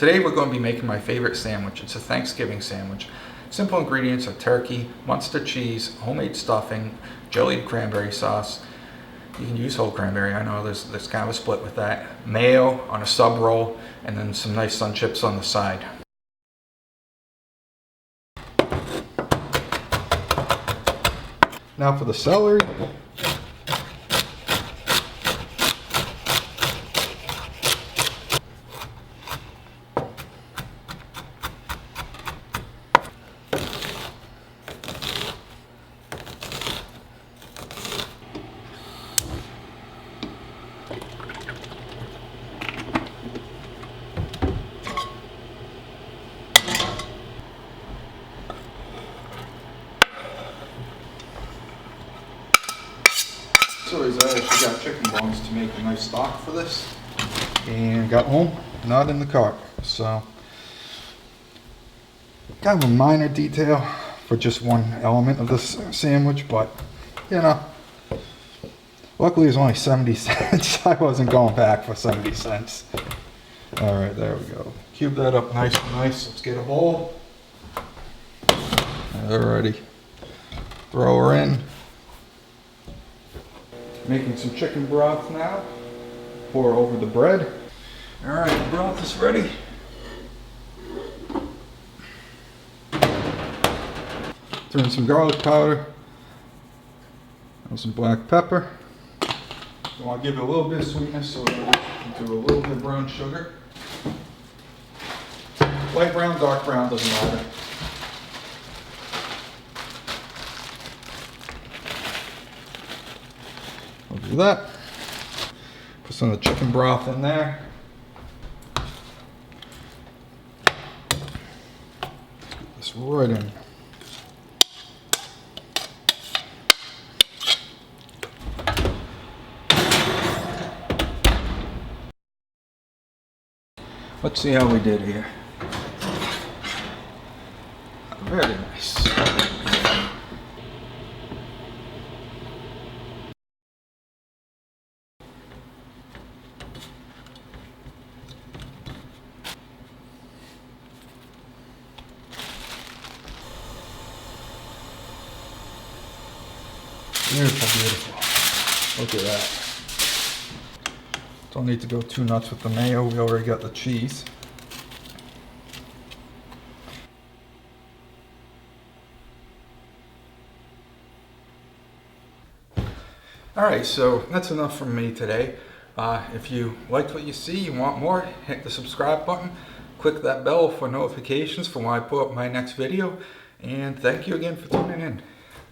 Today we're going to be making my favorite sandwich. It's a Thanksgiving sandwich. Simple ingredients are turkey, Munster cheese, homemade stuffing, jellied cranberry sauce. You can use whole cranberry. I know there's kind of a split with that. Mayo on a sub roll, and then some nice sun chips on the side. Now for the celery. So I actually got chicken bones to make a nice stock for this, and got home, not in the cart. So kind of a minor detail for just one element of this sandwich, but you know, luckily it was only 70 cents. I wasn't going back for 70 cents. All right, there we go. Cube that up nice and nice. Let's get a bowl. Alrighty, throw her in. Making some chicken broth now. Pour over the bread. All right, the broth is ready. Throw in some garlic powder and some black pepper. So I'll give it a little bit of sweetness, so we'll do a little bit of brown sugar. Light brown, dark brown, doesn't matter. I'll do that. Put some of the chicken broth in there. Put this right in. Let's see how we did here. Very nice. Beautiful, beautiful. Look at that. Don't need to go too nuts with the mayo. We already got the cheese. Alright, so that's enough from me today. If you liked what you see, you want more, hit the subscribe button. Click that bell for notifications for when I put up my next video. And thank you again for tuning in.